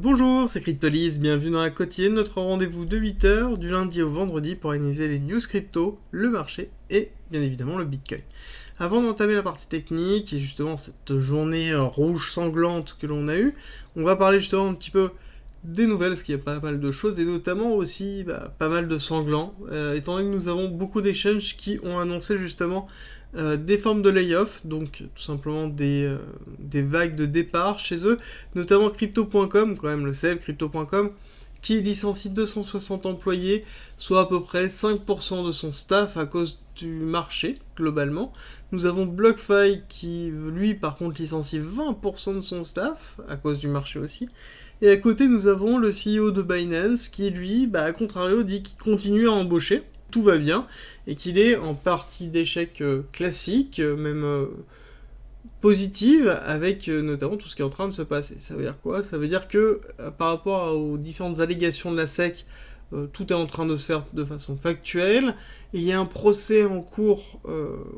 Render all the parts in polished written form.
Bonjour, c'est Cryptolis, bienvenue dans la quotidienne, notre rendez-vous de 8h du lundi au vendredi pour analyser les news crypto, le marché et bien évidemment le Bitcoin. Avant d'entamer la partie technique et justement cette journée rouge sanglante que l'on a eue, on va parler justement un petit peu des nouvelles, parce qu'il y a pas mal de choses et notamment aussi pas mal de sanglants, étant donné que nous avons beaucoup d'échanges qui ont annoncé justement des formes de layoff, donc tout simplement des vagues de départ chez eux, notamment Crypto.com, quand même le célèbre Crypto.com, qui licencie 260 employés, soit à peu près 5% de son staff à cause du marché, globalement. Nous avons BlockFi qui, lui, par contre, licencie 20% de son staff, à cause du marché aussi. Et à côté, nous avons le CEO de Binance qui, lui, à contrario, dit qu'il continue à embaucher, tout va bien, et qu'il est en partie d'échec classique, même positive, avec notamment tout ce qui est en train de se passer. Ça veut dire quoi ? Ça veut dire que par rapport aux différentes allégations de la SEC, tout est en train de se faire de façon factuelle. Il y a un procès en cours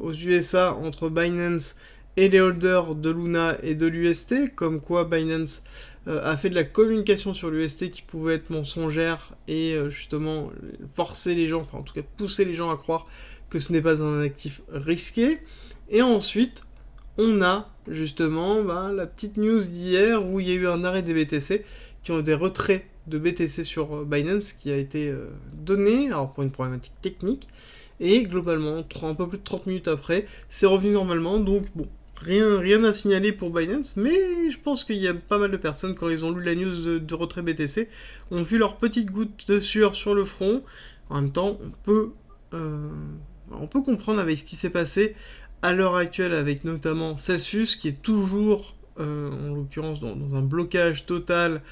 aux USA entre Binance et les holders de Luna et de l'UST, comme quoi Binance a fait de la communication sur l'UST qui pouvait être mensongère et justement forcer les gens, enfin en tout cas pousser les gens à croire que ce n'est pas un actif risqué. Et ensuite, on a justement la petite news d'hier où il y a eu un arrêt des BTC qui ont des retraits de BTC sur Binance qui a été donné, alors pour une problématique technique, et globalement, un peu plus de 30 minutes après, c'est revenu normalement, donc bon, rien à signaler pour Binance, mais je pense qu'il y a pas mal de personnes, quand ils ont lu la news de retrait BTC, ont vu leur petite goutte de sueur sur le front. En même temps, on peut comprendre avec ce qui s'est passé à l'heure actuelle avec notamment Celsius qui est toujours en l'occurrence dans un blocage total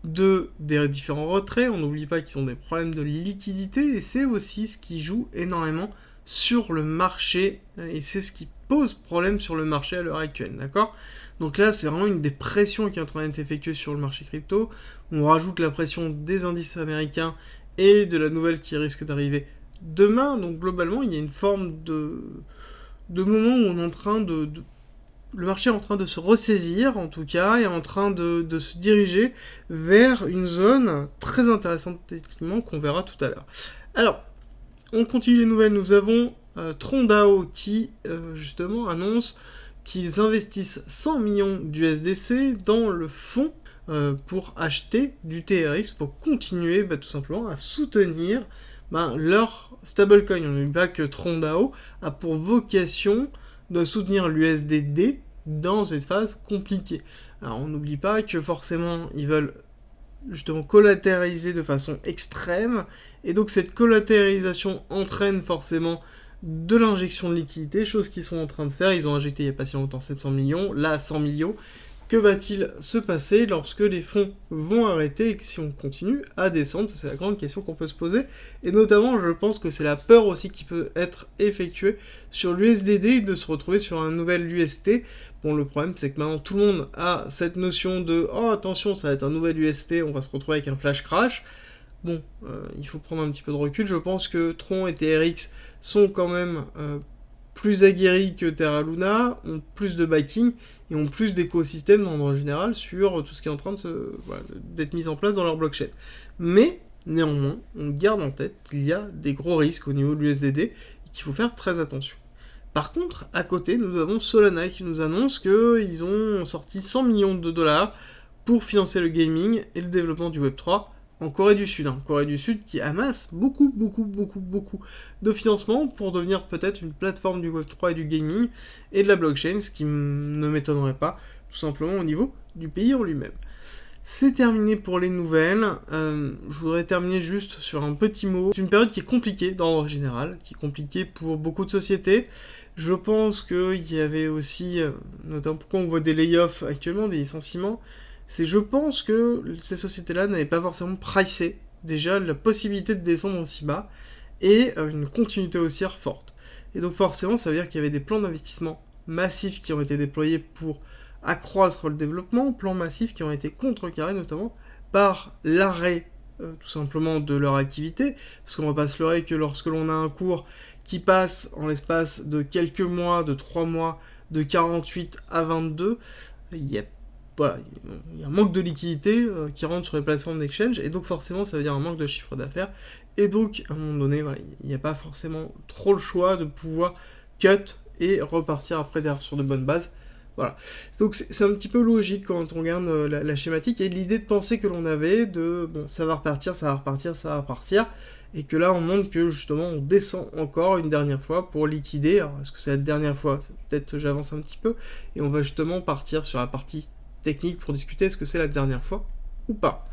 des différents retraits. On n'oublie pas qu'ils ont des problèmes de liquidité et c'est aussi ce qui joue énormément sur le marché et c'est ce qui pose problème sur le marché à l'heure actuelle, d'accord ? Donc là, c'est vraiment une des pressions qui est en train d'être effectuée sur le marché crypto. On rajoute la pression des indices américains et de la nouvelle qui risque d'arriver demain. Donc globalement, il y a une forme de moment où on est en train le marché est en train de se ressaisir, en tout cas, et en train de se diriger vers une zone très intéressante techniquement qu'on verra tout à l'heure. Alors, on continue les nouvelles. Nous avons TronDAO qui, justement, annonce qu'ils investissent 100 millions d'USDC dans le fonds pour acheter du TRX, pour continuer tout simplement à soutenir leur stablecoin. On n'oublie pas que TronDAO a pour vocation de soutenir l'USDD dans cette phase compliquée. Alors on n'oublie pas que forcément ils veulent justement collatéraliser de façon extrême, et donc cette collatéralisation entraîne forcément de l'injection de liquidité, chose qu'ils sont en train de faire. Ils ont injecté il n'y a pas si longtemps 700 millions, là 100 millions. Que va-t-il se passer lorsque les fonds vont arrêter et que si on continue à descendre ? Ça, c'est la grande question qu'on peut se poser. Et notamment, je pense que c'est la peur aussi qui peut être effectuée sur l'USDD et de se retrouver sur un nouvel UST. Bon, le problème, c'est que maintenant, tout le monde a cette notion de « Oh, attention, ça va être un nouvel UST, on va se retrouver avec un flash crash ». Bon, il faut prendre un petit peu de recul. Je pense que Tron et TRX sont quand même plus aguerris que Terra Luna, ont plus de backing et ont plus d'écosystèmes en général sur tout ce qui est en train d'être mis en place dans leur blockchain. Mais, néanmoins, on garde en tête qu'il y a des gros risques au niveau de l'USDD et qu'il faut faire très attention. Par contre, à côté, nous avons Solana qui nous annonce qu'ils ont sorti 100 millions de dollars pour financer le gaming et le développement du Web3 en Corée du Sud. Corée du Sud qui amasse beaucoup de financement pour devenir peut-être une plateforme du Web3 et du gaming et de la blockchain, ce qui ne m'étonnerait pas, tout simplement au niveau du pays en lui-même. C'est terminé pour les nouvelles. Je voudrais terminer juste sur un petit mot. C'est une période qui est compliquée d'ordre général, qui est compliquée pour beaucoup de sociétés. Je pense qu'il y avait aussi, notamment pourquoi on voit des layoffs actuellement, des licenciements, c'est je pense que ces sociétés-là n'avaient pas forcément pricé déjà la possibilité de descendre aussi bas et une continuité haussière forte. Et donc forcément, ça veut dire qu'il y avait des plans d'investissement massifs qui ont été déployés pour accroître le développement, plans massifs qui ont été contrecarrés notamment par l'arrêt tout simplement de leur activité, parce qu'on va pas se leurrer que lorsque l'on a un cours qui passe en l'espace de quelques mois, de 3 mois, de 48 à 22, il y a voilà, il y a un manque de liquidité qui rentre sur les plateformes d'exchange, et donc forcément ça veut dire un manque de chiffre d'affaires, et donc à un moment donné, voilà, il n'y a pas forcément trop le choix de pouvoir cut et repartir après derrière sur de bonnes bases. Voilà. Donc c'est un petit peu logique quand on regarde la schématique, et l'idée de penser que l'on avait de bon, ça va repartir, ça va repartir, ça va repartir, et que là on montre que justement on descend encore une dernière fois pour liquider. Alors est-ce que c'est la dernière fois? Peut-être j'avance un petit peu, et on va justement partir sur la partie technique pour discuter est-ce que c'est la dernière fois ou pas.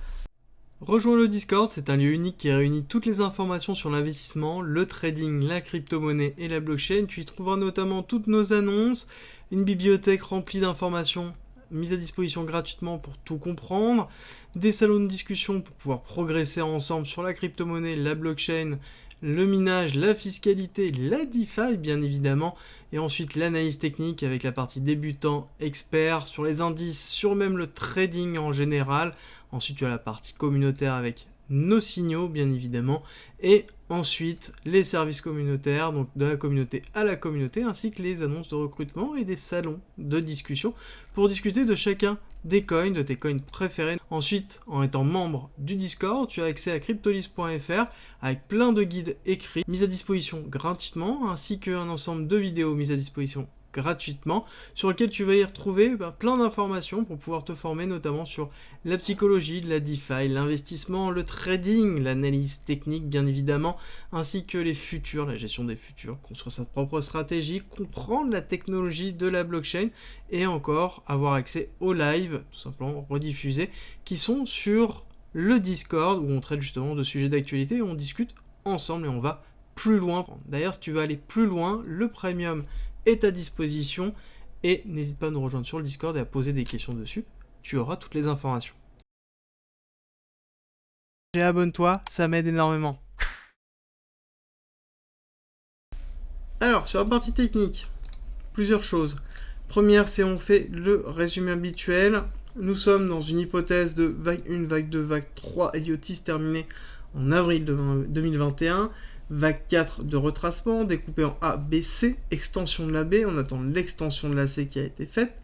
Rejoins le Discord, c'est un lieu unique qui réunit toutes les informations sur l'investissement, le trading, la crypto-monnaie et la blockchain. Tu y trouveras notamment toutes nos annonces, une bibliothèque remplie d'informations mises à disposition gratuitement pour tout comprendre, des salons de discussion pour pouvoir progresser ensemble sur la crypto-monnaie, la blockchain, le minage, la fiscalité, la DeFi bien évidemment, et ensuite l'analyse technique avec la partie débutant, expert, sur les indices, sur même le trading en général. Ensuite tu as la partie communautaire avec nos signaux bien évidemment, et ensuite les services communautaires, donc de la communauté à la communauté, ainsi que les annonces de recrutement et des salons de discussion pour discuter de chacun des coins, de tes coins préférés. Ensuite, en étant membre du Discord, tu as accès à cryptolis.fr avec plein de guides écrits mis à disposition gratuitement, ainsi qu'un ensemble de vidéos mises à disposition gratuitement, sur lequel tu vas y retrouver plein d'informations pour pouvoir te former notamment sur la psychologie, la DeFi, l'investissement, le trading, l'analyse technique bien évidemment, ainsi que les futurs, la gestion des futurs, construire sa propre stratégie, comprendre la technologie de la blockchain et encore avoir accès aux lives, tout simplement rediffusés, qui sont sur le Discord où on traite justement de sujets d'actualité et on discute ensemble et on va plus loin. D'ailleurs, si tu veux aller plus loin, le premium est à disposition et n'hésite pas à nous rejoindre sur le Discord et à poser des questions dessus, tu auras toutes les informations. Et abonne-toi, ça m'aide énormément. Alors, sur la partie technique, plusieurs choses. Première, c'est on fait le résumé habituel. Nous sommes dans une hypothèse de vague 1, vague 2, vague 3 Heliotis terminée en avril 2021. Vague 4 de retracement, découpé en A, B, C, extension de la B, on attend l'extension de la C qui a été faite.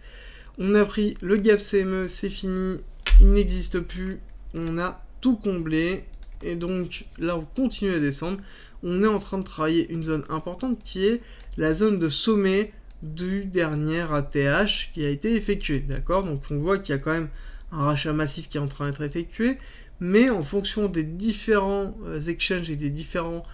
On a pris le gap CME, c'est fini, il n'existe plus, on a tout comblé, et donc là on continue à descendre. On est en train de travailler une zone importante qui est la zone de sommet du dernier ATH qui a été effectué, d'accord? Donc on voit qu'il y a quand même un rachat massif qui est en train d'être effectué, mais en fonction des différents exchanges et des différents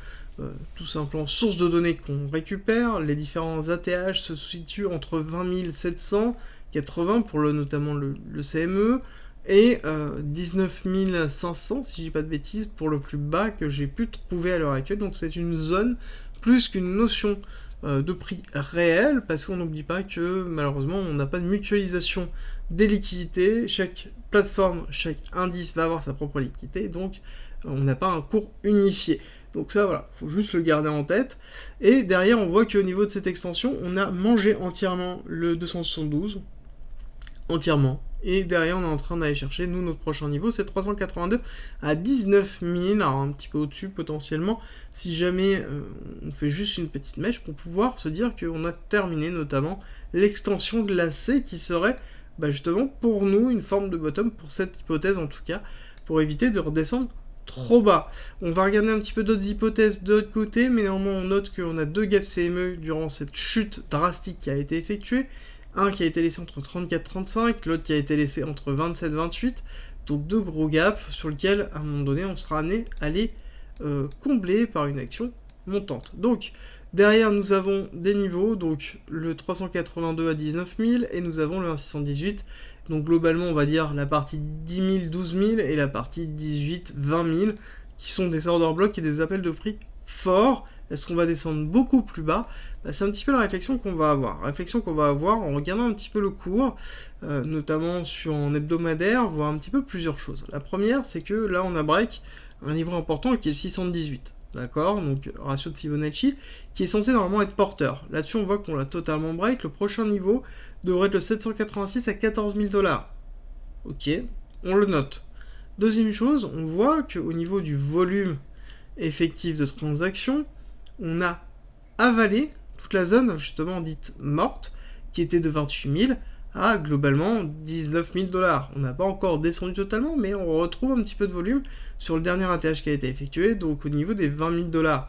tout simplement sources de données qu'on récupère, les différents ATH se situent entre 20 780 pour notamment le CME et 19 500 si je dis pas de bêtises pour le plus bas que j'ai pu trouver à l'heure actuelle. Donc c'est une zone plus qu'une notion de prix réel, parce qu'on n'oublie pas que malheureusement on n'a pas de mutualisation des liquidités, chaque plateforme, chaque indice va avoir sa propre liquidité, donc on n'a pas un cours unifié. Donc ça voilà, faut juste le garder en tête. Et derrière on voit qu'au niveau de cette extension, on a mangé entièrement le 272, entièrement. Et derrière on est en train d'aller chercher, nous notre prochain niveau c'est 382 à 19 000, alors un petit peu au-dessus potentiellement, si jamais on fait juste une petite mèche pour pouvoir se dire qu'on a terminé notamment l'extension de la C qui serait justement pour nous une forme de bottom pour cette hypothèse en tout cas, pour éviter de redescendre trop bas. On va regarder un petit peu d'autres hypothèses de l'autre côté, mais néanmoins on note qu'on a deux gaps CME durant cette chute drastique qui a été effectuée. Un qui a été laissé entre 34-35, l'autre qui a été laissé entre 27-28. Donc deux gros gaps sur lesquels à un moment donné on sera amené à les combler par une action montante. Donc derrière nous avons des niveaux, donc le 382 à 19 000 et nous avons le 1618. Donc globalement on va dire la partie 10 000, 12 000 et la partie 18, 20 000 qui sont des order blocks et des appels de prix forts. Est-ce qu'on va descendre beaucoup plus bas? C'est un petit peu la réflexion qu'on va avoir. Réflexion qu'on va avoir en regardant un petit peu le cours, notamment sur un hebdomadaire, voir un petit peu plusieurs choses. La première, c'est que là, on a break un niveau important qui est le 618. D'accord? Donc, ratio de Fibonacci, qui est censé normalement être porteur. Là-dessus, on voit qu'on l'a totalement break. Le prochain niveau devrait être le 786 à 14 000 $. Ok, on le note. Deuxième chose, on voit qu'au niveau du volume effectif de transaction, on a avalé toute la zone justement dite morte, qui était de 28 000, à globalement 19 000 $. On n'a pas encore descendu totalement, mais on retrouve un petit peu de volume sur le dernier ATH qui a été effectué, donc au niveau des 20 000 $.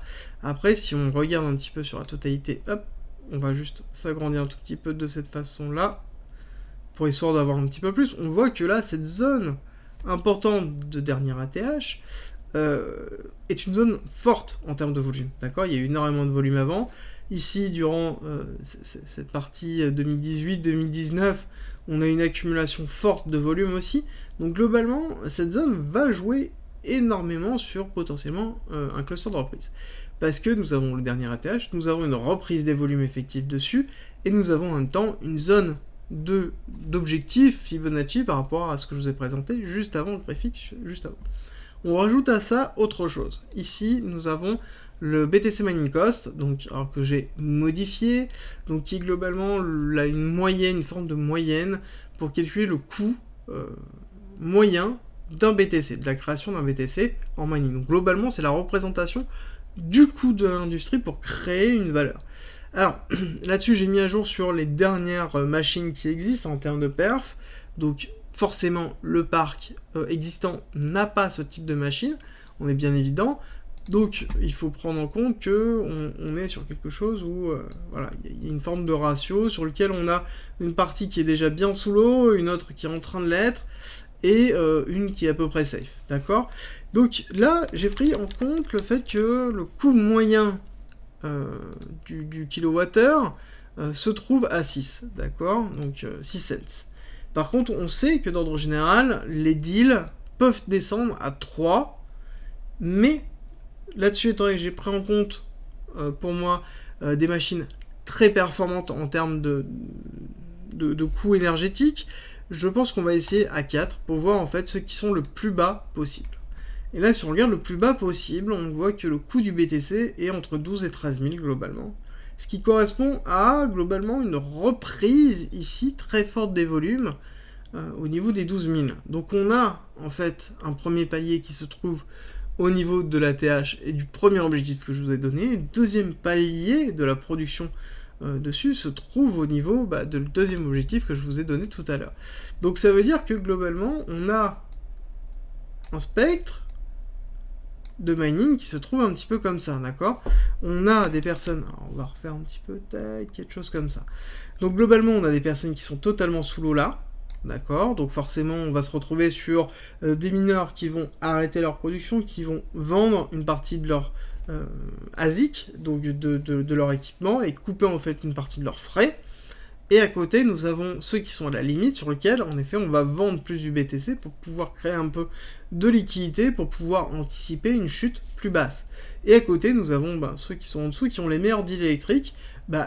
Après, si on regarde un petit peu sur la totalité, hop, on va juste s'agrandir un tout petit peu de cette façon-là, pour histoire d'avoir un petit peu plus. On voit que là, cette zone importante de dernier ATH est une zone forte en termes de volume, d'accord? Il y a eu énormément de volume avant. Ici, durant cette partie 2018-2019, on a une accumulation forte de volume aussi. Donc globalement, cette zone va jouer énormément sur potentiellement un cluster de reprise. Parce que nous avons le dernier ATH, nous avons une reprise des volumes effectifs dessus, et nous avons en même temps une zone d'objectif Fibonacci par rapport à ce que je vous ai présenté juste avant le préfixe, juste avant. On rajoute à ça autre chose. Ici, nous avons le BTC Mining Cost, donc, alors que j'ai modifié, donc qui globalement a une moyenne, une forme de moyenne, pour calculer le coût moyen d'un BTC, de la création d'un BTC en mining. Donc globalement, c'est la représentation du coût de l'industrie pour créer une valeur. Alors, là-dessus, j'ai mis à jour sur les dernières machines qui existent en termes de perf, donc forcément, le parc existant n'a pas ce type de machine, on est bien évident. Donc, il faut prendre en compte que on est sur quelque chose où, voilà, il y a une forme de ratio sur lequel on a une partie qui est déjà bien sous l'eau, une autre qui est en train de l'être, et une qui est à peu près safe, d'accord? Donc là, j'ai pris en compte le fait que le coût moyen du kilowattheure se trouve à 6, d'accord? Donc 6 cents. Par contre, on sait que d'ordre général, les deals peuvent descendre à 3, mais là-dessus, étant donné que j'ai pris en compte, pour moi, des machines très performantes en termes de coûts énergétiques, je pense qu'on va essayer à 4 pour voir en fait ceux qui sont le plus bas possible. Et là, si on regarde le plus bas possible, on voit que le coût du BTC est entre 12 et 13 000 globalement. Ce qui correspond à globalement une reprise ici très forte des volumes au niveau des 12 000. Donc on a en fait un premier palier qui se trouve au niveau de l'ATH et du premier objectif que je vous ai donné. Le deuxième palier de la production dessus se trouve au niveau de le deuxième objectif que je vous ai donné tout à l'heure. Donc ça veut dire que globalement on a un spectre de mining qui se trouve un petit peu comme ça, d'accord? On a des personnes, alors on va refaire un petit peu, tac, quelque chose comme ça. Donc globalement on a des personnes qui sont totalement sous l'eau là, d'accord? Donc forcément on va se retrouver sur des mineurs qui vont arrêter leur production, qui vont vendre une partie de leur ASIC, donc de leur équipement, et couper en fait une partie de leurs frais. Et à côté, nous avons ceux qui sont à la limite, sur lesquels, en effet, on va vendre plus du BTC pour pouvoir créer un peu de liquidité, pour pouvoir anticiper une chute plus basse. Et à côté, nous avons ceux qui sont en dessous, qui ont les meilleurs deals électriques.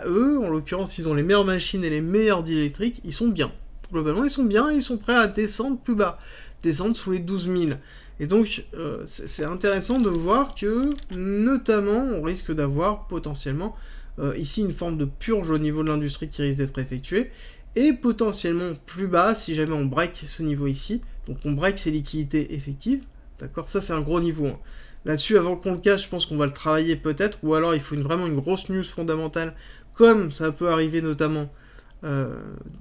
Eux, en l'occurrence, ils ont les meilleures machines et les meilleurs deals électriques, ils sont bien. Globalement, ils sont bien et ils sont prêts à descendre plus bas, descendre sous les 12 000. Et donc, c'est intéressant de voir que, notamment, on risque d'avoir potentiellement ici une forme de purge au niveau de l'industrie qui risque d'être effectuée, et potentiellement plus bas si jamais on break ce niveau ici, donc on break ces liquidités effectives, d'accord? Ça c'est un gros niveau. Là-dessus, avant qu'on le cache, je pense qu'on va le travailler peut-être, ou alors il faut vraiment une grosse news fondamentale, comme ça peut arriver notamment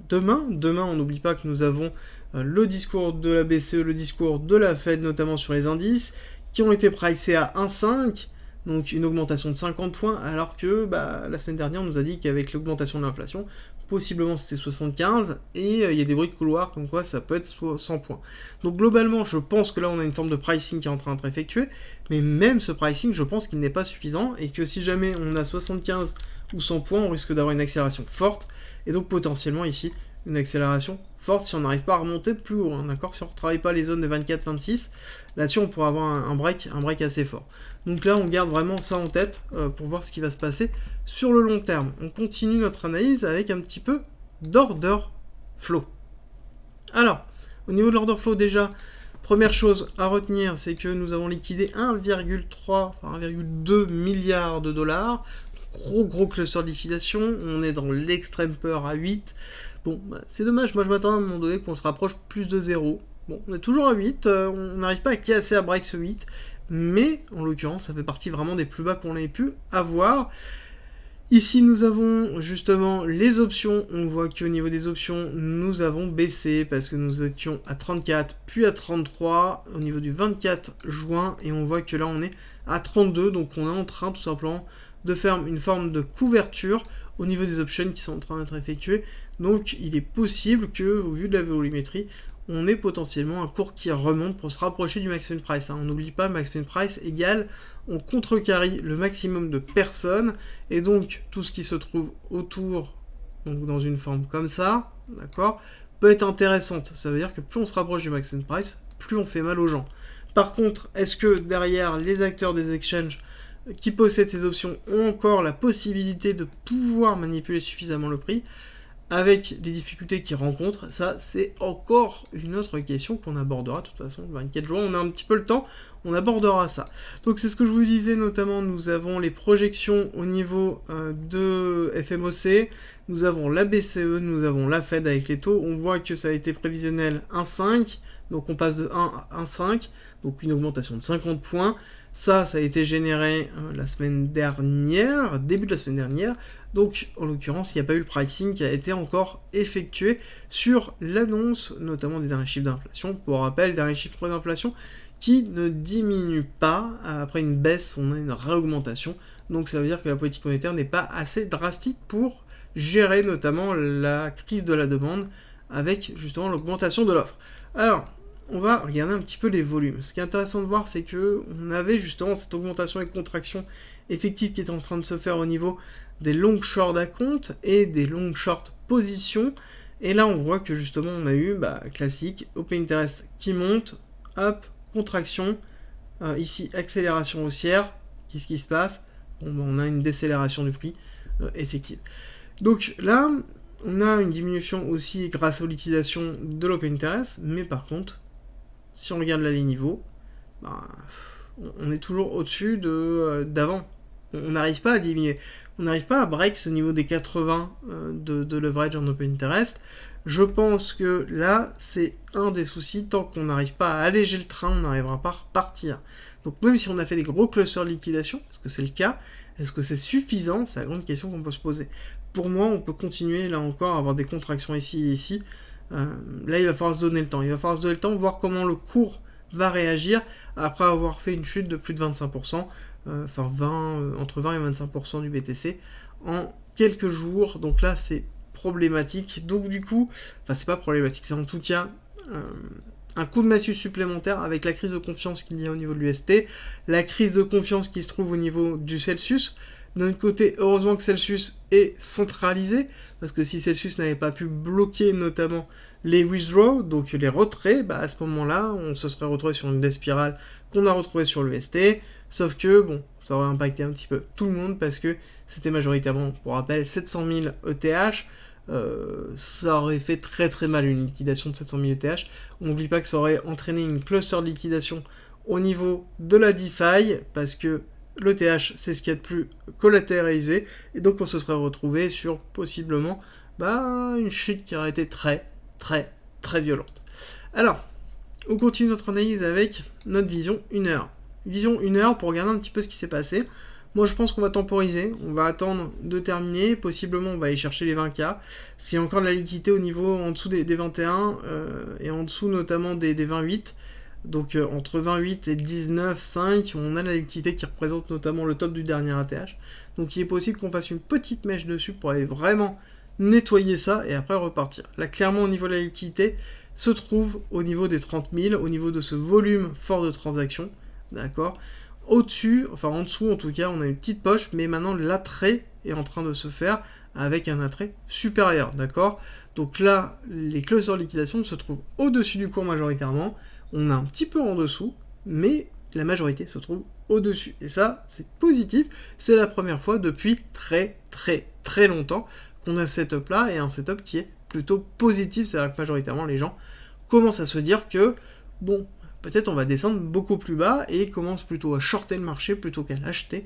demain. Demain, on n'oublie pas que nous avons le discours de la BCE, le discours de la Fed, notamment sur les indices, qui ont été pricés à 1,5, donc une augmentation de 50 points, alors que la semaine dernière, on nous a dit qu'avec l'augmentation de l'inflation, possiblement c'était 75, et il y a des bruits de couloir comme quoi ça peut être 100 points. Donc globalement, je pense que là, on a une forme de pricing qui est en train d'être effectuée, mais même ce pricing, je pense qu'il n'est pas suffisant, et que si jamais on a 75 ou 100 points, on risque d'avoir une accélération forte, et donc potentiellement ici, une accélération forte si on n'arrive pas à remonter plus haut, d'accord? Si on ne retravaille pas les zones de 24-26, là-dessus on pourra avoir un break assez fort. Donc là on garde vraiment ça en tête pour voir ce qui va se passer sur le long terme. On continue notre analyse avec un petit peu d'order flow. Alors, au niveau de l'order flow déjà, première chose à retenir, c'est que nous avons liquidé 1,2 milliard de dollars. Gros cluster de liquidation, on est dans l'extrême peur à 8. Bon, c'est dommage, moi je m'attends à un moment donné qu'on se rapproche plus de 0. Bon, on est toujours à 8, on n'arrive pas à casser à break ce 8, mais en l'occurrence ça fait partie vraiment des plus bas qu'on ait pu avoir. Ici, nous avons justement les options. On voit qu'au niveau des options, nous avons baissé parce que nous étions à 34, puis à 33 au niveau du 24 juin. Et on voit que là, on est à 32. Donc, on est en train tout simplement de faire une forme de couverture au niveau des options qui sont en train d'être effectuées. Donc, il est possible que, au vu de la volumétrie, on ait potentiellement un cours qui remonte pour se rapprocher du max win price. On n'oublie pas, max win price égale, on contrecarry le maximum de personnes, et donc tout ce qui se trouve autour, donc dans une forme comme ça, d'accord, peut être intéressante. Ça veut dire que plus on se rapproche du max win price, plus on fait mal aux gens. Par contre, est-ce que derrière les acteurs des exchanges qui possèdent ces options ont encore la possibilité de pouvoir manipuler suffisamment le prix avec les difficultés qu'ils rencontrent? Ça, c'est encore une autre question qu'on abordera. De toute façon, le 24 juin, on a un petit peu le temps, on abordera ça. Donc, c'est ce que je vous disais, notamment, nous avons les projections au niveau de FMOC, nous avons la BCE, nous avons la Fed avec les taux. On voit que ça a été prévisionnel 1,5, donc on passe de 1 à 1,5, donc une augmentation de 50 points. Ça a été généré la semaine dernière, début de la semaine dernière. Donc, en l'occurrence, il n'y a pas eu le pricing qui a été encore effectué sur l'annonce, notamment des derniers chiffres d'inflation. Pour rappel, derniers chiffres d'inflation qui ne diminuent pas. Après une baisse, on a une réaugmentation. Donc, ça veut dire que la politique monétaire n'est pas assez drastique pour gérer notamment la crise de la demande avec justement l'augmentation de l'offre. Alors, on va regarder un petit peu les volumes. Ce qui est intéressant de voir, c'est que on avait justement cette augmentation et contraction effective qui est en train de se faire au niveau des long short à compte et des long short positions. Et là, on voit que justement, on a eu, classique, open interest qui monte, hop, contraction, ici, accélération haussière. Qu'est-ce qui se passe? On a une décélération du prix effective. Donc là, on a une diminution aussi grâce aux liquidations de l'open interest, mais par contre, si on regarde la ligne niveau, on est toujours au-dessus d'avant. On n'arrive pas à diminuer. On n'arrive pas à break ce niveau des 80 de leverage en open interest. Je pense que là, c'est un des soucis. Tant qu'on n'arrive pas à alléger le train, on n'arrivera pas à repartir. Donc même si on a fait des gros clusters de liquidation, est-ce que c'est le cas? Est-ce que c'est suffisant? C'est la grande question qu'on peut se poser. Pour moi, on peut continuer là encore à avoir des contractions ici et ici. Là, il va falloir se donner le temps. Il va falloir se donner le temps, voir comment le cours va réagir après avoir fait une chute de plus de 25%, entre 20 et 25% du BTC en quelques jours. Donc là, c'est problématique. Donc du coup, c'est pas problématique, c'est en tout cas un coup de massue supplémentaire avec la crise de confiance qu'il y a au niveau de l'UST, la crise de confiance qui se trouve au niveau du Celsius. D'un autre côté, heureusement que Celsius est centralisé, parce que si Celsius n'avait pas pu bloquer notamment les withdraws, donc les retraits, à ce moment-là, on se serait retrouvé sur une des spirales qu'on a retrouvée sur l'UST, sauf que, ça aurait impacté un petit peu tout le monde, parce que c'était majoritairement, pour rappel, 700 000 ETH, ça aurait fait très très mal une liquidation de 700 000 ETH, on n'oublie pas que ça aurait entraîné une cluster de liquidation au niveau de la DeFi, parce que l'ETH, c'est ce qu'il y a de plus collatéralisé, et donc on se serait retrouvé sur possiblement une chute qui aurait été très, très, très violente. Alors, on continue notre analyse avec notre vision 1 heure. Vision 1 heure pour regarder un petit peu ce qui s'est passé. Moi, je pense qu'on va temporiser, on va attendre de terminer, possiblement on va aller chercher les 20K. S'il y a encore de la liquidité au niveau en dessous des 21, et en dessous notamment des 28, donc entre 28 et 19,5, on a la liquidité qui représente notamment le top du dernier ATH. Donc il est possible qu'on fasse une petite mèche dessus pour aller vraiment nettoyer ça et après repartir. Là clairement au niveau de la liquidité se trouve au niveau des 30 000, au niveau de ce volume fort de transactions. D'accord. Au-dessus, en dessous en tout cas, on a une petite poche, mais maintenant l'attrait est en train de se faire avec un attrait supérieur. D'accord. Donc là, les clusters de liquidation se trouvent au-dessus du cours majoritairement. On a un petit peu en dessous, mais la majorité se trouve au-dessus. Et ça, c'est positif. C'est la première fois depuis très très très longtemps qu'on a ce setup-là, et un setup qui est plutôt positif. C'est-à-dire que majoritairement, les gens commencent à se dire que, peut-être on va descendre beaucoup plus bas, et commencent plutôt à shorter le marché plutôt qu'à l'acheter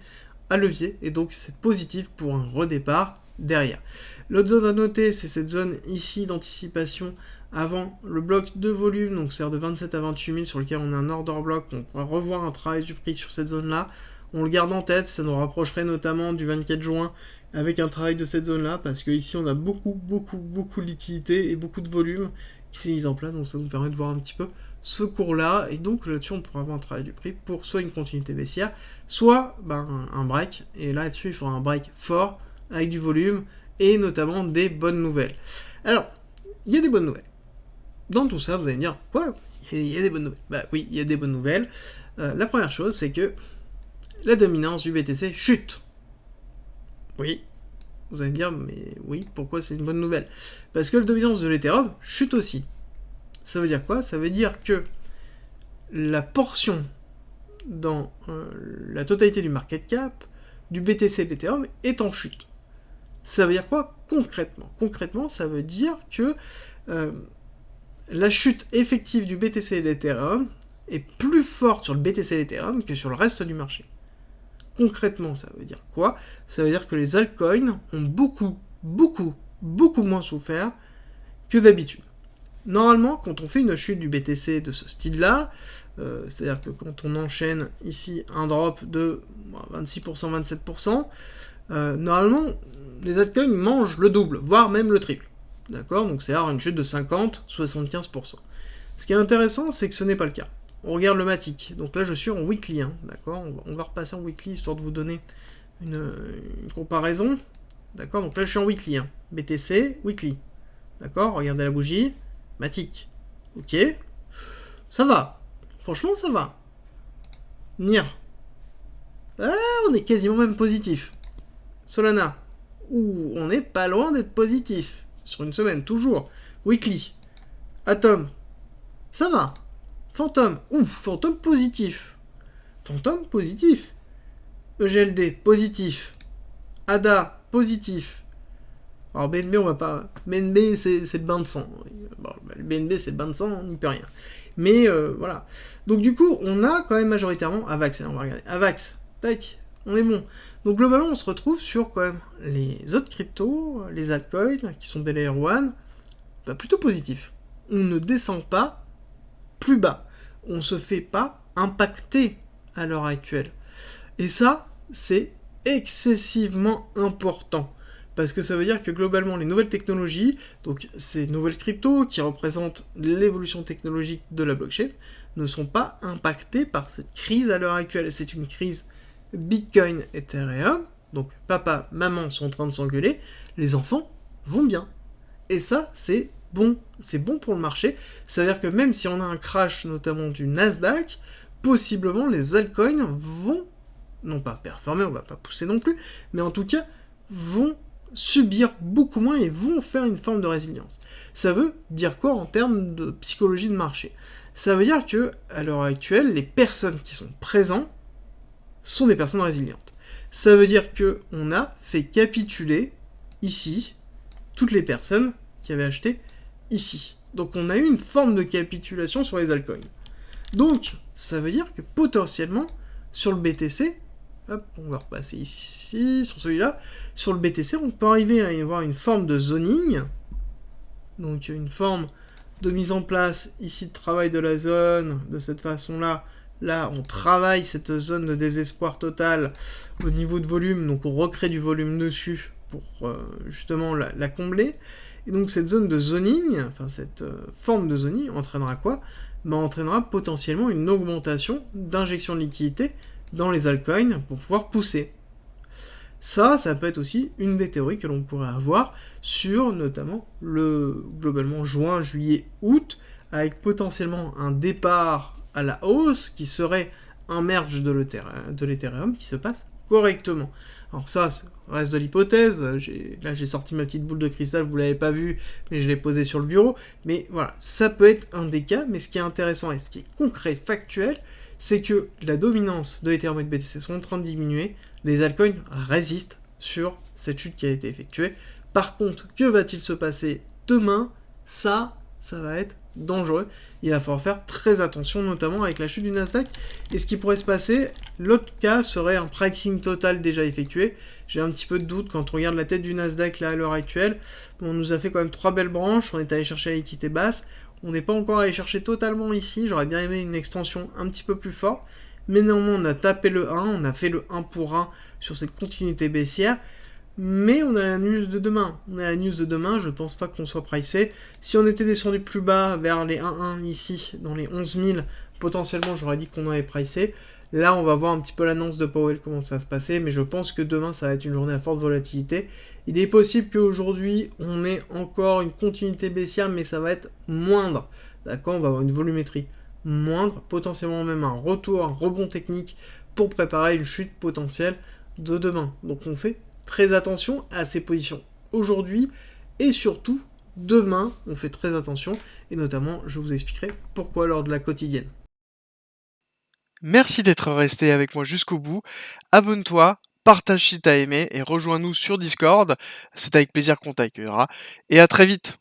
à levier. Et donc, c'est positif pour un redépart derrière. L'autre zone à noter, c'est cette zone ici d'anticipation avant le bloc de volume, donc c'est de 27 à 28 000 sur lequel on a un order block. On pourra revoir un travail du prix sur cette zone là. On le garde en tête, ça nous rapprocherait notamment du 24 juin avec un travail de cette zone-là, parce que ici on a beaucoup de liquidité et beaucoup de volume qui s'est mis en place, donc ça nous permet de voir un petit peu ce cours-là, et donc là-dessus on pourra avoir un travail du prix pour soit une continuité baissière, soit un break, et là-dessus il faudra un break fort, avec du volume, et notamment des bonnes nouvelles. Alors, il y a des bonnes nouvelles. Dans tout ça, vous allez me dire, quoi ? Il y a des bonnes nouvelles. Bah oui, il y a des bonnes nouvelles. La première chose, c'est que la dominance du BTC chute. Oui, vous allez me dire, mais oui, pourquoi c'est une bonne nouvelle ? Parce que la dominance de l'Ethereum chute aussi. Ça veut dire quoi ? Ça veut dire que la portion dans la totalité du market cap du BTC et de l'Ethereum est en chute. Ça veut dire quoi concrètement ? Concrètement, ça veut dire que la chute effective du BTC et de l'Ethereum est plus forte sur le BTC et l'Ethereum que sur le reste du marché. Concrètement, ça veut dire quoi ? Ça veut dire que les altcoins ont beaucoup moins souffert que d'habitude. Normalement, quand on fait une chute du BTC de ce style-là, c'est-à-dire que quand on enchaîne ici un drop de 26%, 27%, normalement, les altcoins mangent le double, voire même le triple. D'accord ? Donc c'est-à-dire une chute de 50, 75%. Ce qui est intéressant, c'est que ce n'est pas le cas. On regarde le Matic. Donc là, je suis en weekly. D'accord ? On va repasser en weekly, histoire de vous donner une comparaison. D'accord ? Donc là, je suis en weekly. BTC, weekly. D'accord ? Regardez la bougie. Matic. Ok. Ça va. Franchement, ça va. NIR. Ah, on est quasiment même positif. Solana. Ouh, on n'est pas loin d'être positif. Sur une semaine, toujours. Weekly. Atom. Ça va. Phantom. Ouf, Phantom positif. Phantom positif. EGLD positif. ADA positif. Alors BNB, on va pas... BNB, c'est le bain de sang. Bon, le BNB, c'est le bain de sang, on n'y peut rien. Mais voilà. Donc du coup, on a quand même majoritairement Avax. On va regarder. Avax. Tac. On est bon. Donc globalement, on se retrouve sur quand même les autres cryptos, les altcoins, qui sont des layer 1, plutôt positifs. On ne descend pas plus bas. On se fait pas impacter à l'heure actuelle. Et ça, c'est excessivement important. Parce que ça veut dire que globalement, les nouvelles technologies, donc ces nouvelles cryptos qui représentent l'évolution technologique de la blockchain, ne sont pas impactées par cette crise à l'heure actuelle. C'est une crise Bitcoin, Ethereum, donc papa, maman sont en train de s'engueuler, les enfants vont bien. Et ça, c'est bon pour le marché. Ça veut dire que même si on a un crash, notamment du Nasdaq, possiblement les altcoins vont, non pas performer, on va pas pousser non plus, mais en tout cas, vont subir beaucoup moins et vont faire une forme de résilience. Ça veut dire quoi en termes de psychologie de marché ? Ça veut dire que, à l'heure actuelle, les personnes qui sont présentes sont des personnes résilientes. Ça veut dire que on a fait capituler ici toutes les personnes qui avaient acheté ici. Donc on a eu une forme de capitulation sur les altcoins. Donc ça veut dire que potentiellement sur le BTC, hop, on va repasser ici, sur celui-là, sur le BTC, on peut arriver à y avoir une forme de zoning, donc une forme de mise en place ici de travail de la zone, de cette façon-là. Là, on travaille cette zone de désespoir total au niveau de volume, donc on recrée du volume dessus pour justement la combler. Et donc cette zone de zoning, enfin cette forme de zoning, entraînera quoi ? Entraînera potentiellement une augmentation d'injection de liquidité dans les altcoins pour pouvoir pousser. Ça peut être aussi une des théories que l'on pourrait avoir sur notamment le globalement juin, juillet, août, avec potentiellement un départ à la hausse qui serait un merge de l'Ethereum qui se passe correctement. Alors ça reste de l'hypothèse, là j'ai sorti ma petite boule de cristal, vous l'avez pas vu, mais je l'ai posée sur le bureau, mais voilà, ça peut être un des cas, mais ce qui est intéressant et ce qui est concret, factuel, c'est que la dominance de l'Ethereum et de BTC sont en train de diminuer, les altcoins résistent sur cette chute qui a été effectuée. Par contre, que va-t-il se passer demain ? Ça va être dangereux. Il va falloir faire très attention, notamment avec la chute du Nasdaq. Et ce qui pourrait se passer, l'autre cas serait un pricing total déjà effectué. J'ai un petit peu de doute quand on regarde la tête du Nasdaq là à l'heure actuelle. On nous a fait quand même 3 belles branches, on est allé chercher la liquidité basse. On n'est pas encore allé chercher totalement ici, j'aurais bien aimé une extension un petit peu plus forte, mais néanmoins on a tapé le 1, on a fait le 1 pour 1 sur cette continuité baissière, mais on a la news de demain. On a la news de demain, je pense pas qu'on soit pricé. Si on était descendu plus bas vers les 1-1 ici, dans les 11 000, potentiellement j'aurais dit qu'on avait pricé. Là, on va voir un petit peu l'annonce de Powell, comment ça va se passer, mais je pense que demain, ça va être une journée à forte volatilité. Il est possible qu'aujourd'hui, on ait encore une continuité baissière, mais ça va être moindre. D'accord, on va avoir une volumétrie moindre, potentiellement même un retour, un rebond technique pour préparer une chute potentielle de demain. Donc on fait très attention à ces positions aujourd'hui et surtout demain, on fait très attention et notamment je vous expliquerai pourquoi lors de la quotidienne. Merci d'être resté avec moi jusqu'au bout. Abonne-toi, partage si t'as aimé et rejoins-nous sur Discord. C'est avec plaisir qu'on t'accueillera. Et à très vite.